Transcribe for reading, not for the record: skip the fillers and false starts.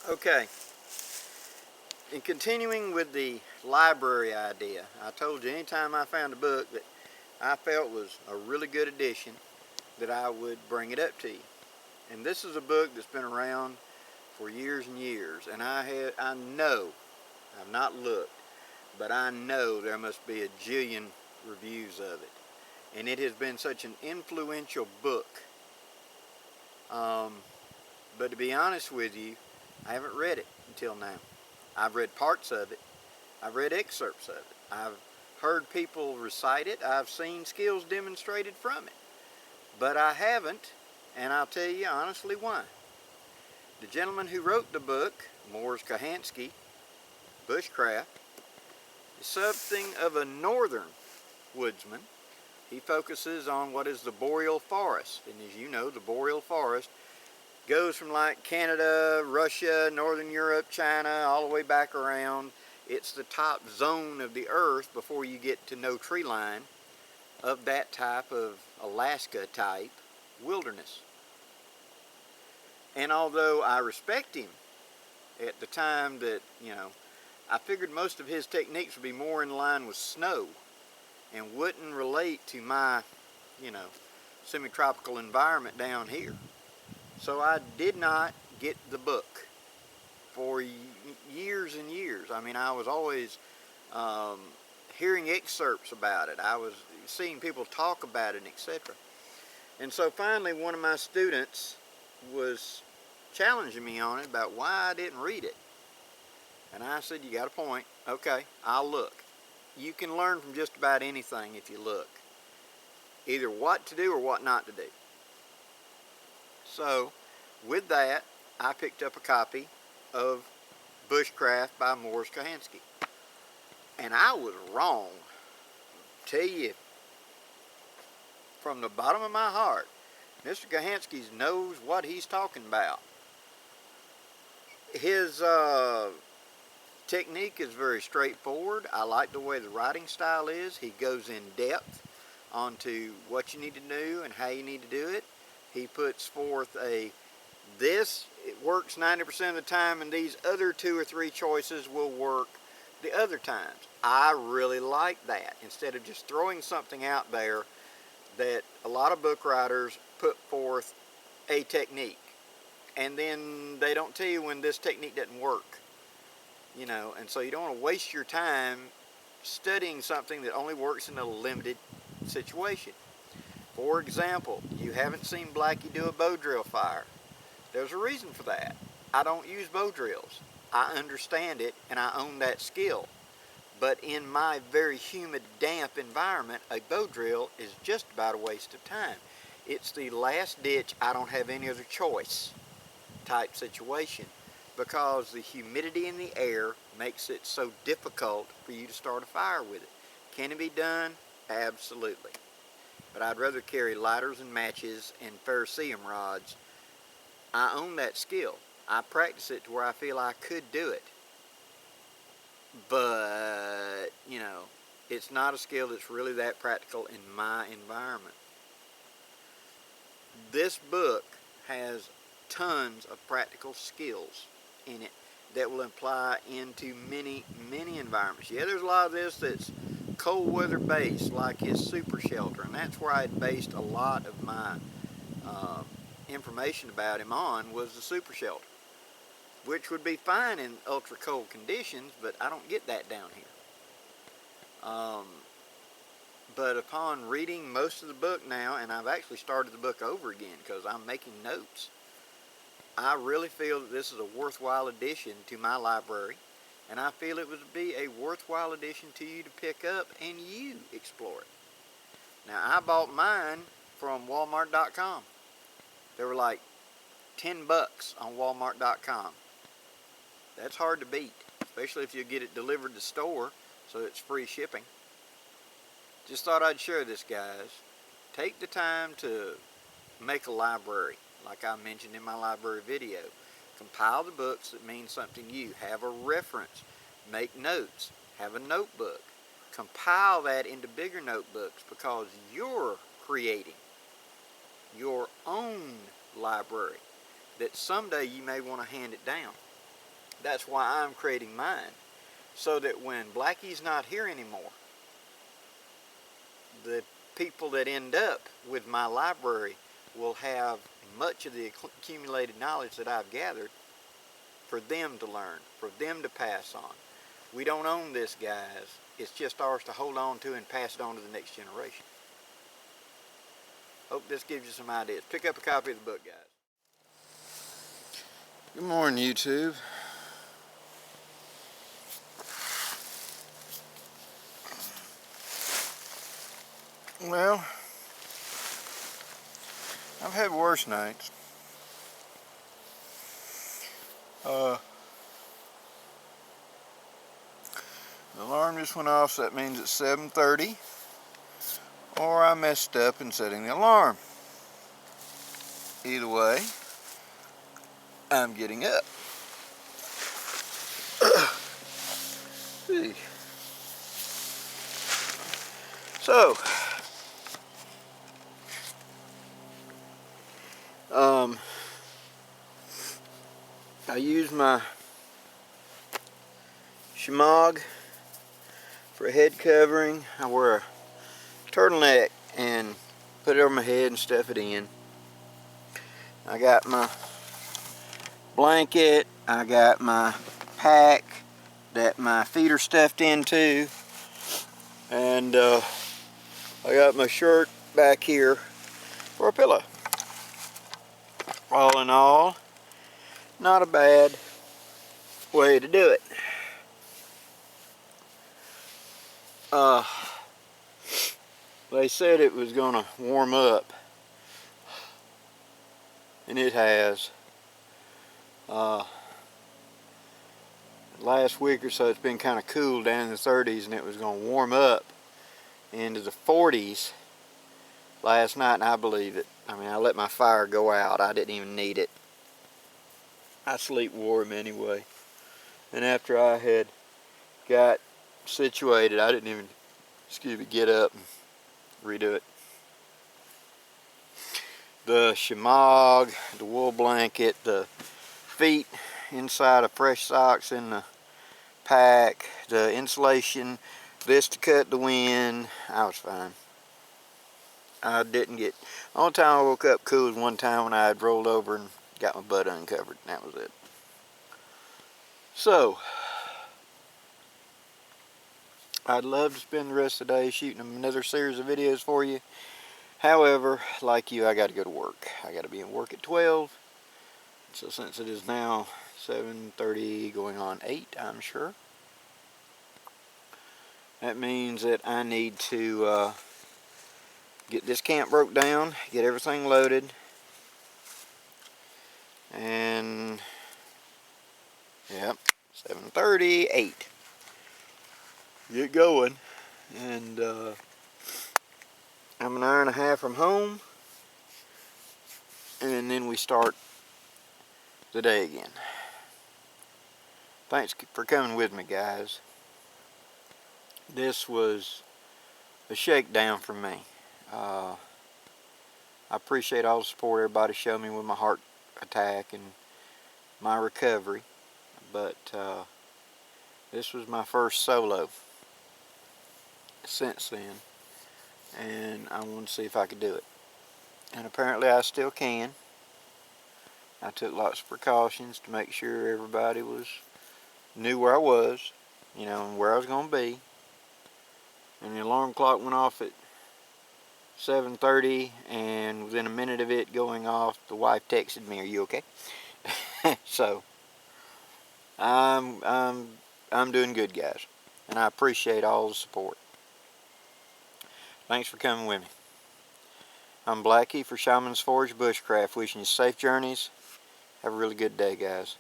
Okay, in continuing with the library idea, I told you anytime I found a book that I felt was a really good addition that I would bring it up to you. And this is a book that's been around for years and years, and I know, I've not looked, but I know there must be a jillion reviews of it. And it has been such an influential book. But to be honest with you, I haven't read it until now. I've read parts of it. I've read excerpts of it. I've heard people recite it. I've seen skills demonstrated from it. But I haven't, and I'll tell you honestly why. The gentleman who wrote the book, Mors Kochanski, Bushcraft, is something of a northern woodsman. He focuses on what is the boreal forest. And as you know, the boreal forest goes from like Canada, Russia, Northern Europe, China, all the way back around. It's the top zone of the earth before you get to no tree line of that type of Alaska type wilderness. And although I respect him at the time that, I figured most of his techniques would be more in line with snow and wouldn't relate to my, semi-tropical environment down here. So I did not get the book for years and years. I mean, I was always hearing excerpts about it. I was seeing people talk about it, etc. And so finally one of my students was challenging me on it about why I didn't read it. And I said, you got a point. Okay, I'll look. You can learn from just about anything if you look. Either what to do or what not to do. So, with that, I picked up a copy of Bushcraft by Mors Kochanski. And I was wrong. Tell you, from the bottom of my heart, Mr. Kochanski knows what he's talking about. His technique is very straightforward. I like the way the writing style is. He goes in depth onto what you need to do and how you need to do it. He puts forth it works 90% of the time, and these other 2 or 3 choices will work the other times. I really like that. Instead of just throwing something out there that a lot of book writers put forth a technique, and then they don't tell you when this technique doesn't work. And so you don't want to waste your time studying something that only works in a limited situation. For example, you haven't seen Blackie do a bow drill fire. There's a reason for that. I don't use bow drills. I understand it and I own that skill. But in my very humid, damp environment, a bow drill is just about a waste of time. It's the last ditch, I don't have any other choice type situation, because the humidity in the air makes it so difficult for you to start a fire with it. Can it be done? Absolutely. But I'd rather carry lighters and matches and ferrocerium rods. I own that skill. I practice it to where I feel I could do it. But, it's not a skill that's really that practical in my environment. This book has tons of practical skills in it that will apply into many, many environments. Yeah, there's a lot of this that's cold weather based, like his super shelter, and that's where I had based a lot of my information about him on, was the super shelter, which would be fine in ultra cold conditions, but I don't get that down here. But upon reading most of the book now, and I've actually started the book over again because I'm making notes, I really feel that this is a worthwhile addition to my library, and I feel it would be a worthwhile addition to you to pick up and you explore it. Now, I bought mine from Walmart.com. They were like 10 bucks on Walmart.com. That's hard to beat, especially if you get it delivered to the store, so it's free shipping. Just thought I'd share this, guys. Take the time to make a library, like I mentioned in my library video. Compile the books that mean something to you. Have a reference. Make notes. Have a notebook. Compile that into bigger notebooks, because you're creating your own library that someday you may want to hand it down. That's why I'm creating mine. So that when Blackie's not here anymore, the people that end up with my library will have much of the accumulated knowledge that I've gathered for them to learn, for them to pass on. We don't own this, guys. It's just ours to hold on to and pass it on to the next generation. Hope this gives you some ideas. Pick up a copy of the book, guys. Good morning, YouTube. Well, I've had worse nights. The alarm just went off, so that means it's 7:30. Or I messed up in setting the alarm. Either way, I'm getting up. So, I use my Shemagh for a head covering. I wear a turtleneck and put it over my head and stuff it in. I got my blanket, I got my pack that my feet are stuffed into, and I got my shirt back here for a pillow. All in all, not a bad way to do it. They said it was gonna warm up, and it has. Last week or so it's been kind of cool down in the 30s, and it was gonna warm up into the 40s last night, and I believe it. I mean, I let my fire go out. I didn't even need it. I sleep warm anyway. And after I had got situated, I didn't even, get up and redo it. The Shemagh, the wool blanket, the feet inside of fresh socks in the pack, the insulation, this to cut the wind, I was fine. I didn't get, the only time I woke up cool was one time when I had rolled over and got my butt uncovered, and that was it. So, I'd love to spend the rest of the day shooting another series of videos for you. However, like you, I got to go to work. I got to be in work at 12. So since it is now 7:30 going on 8, I'm sure, that means that I need to get this camp broke down, get everything loaded, and yep, 7:30, 8. Get going, and I'm an hour and a half from home, and then we start the day again. Thanks for coming with me, guys. This was a shakedown for me. I appreciate all the support everybody showed me with my heart attack and my recovery, but this was my first solo since then, and I wanted to see if I could do it, and apparently I still can. I took lots of precautions to make sure everybody knew where I was, and where I was going to be. And the alarm clock went off at 7:30, and within a minute of it going off, the wife texted me, "Are you okay?" So I'm doing good, guys, and I appreciate all the support. Thanks for coming with me. I'm Blackie for Shaman's Forge Bushcraft, wishing you safe journeys. Have a really good day, guys.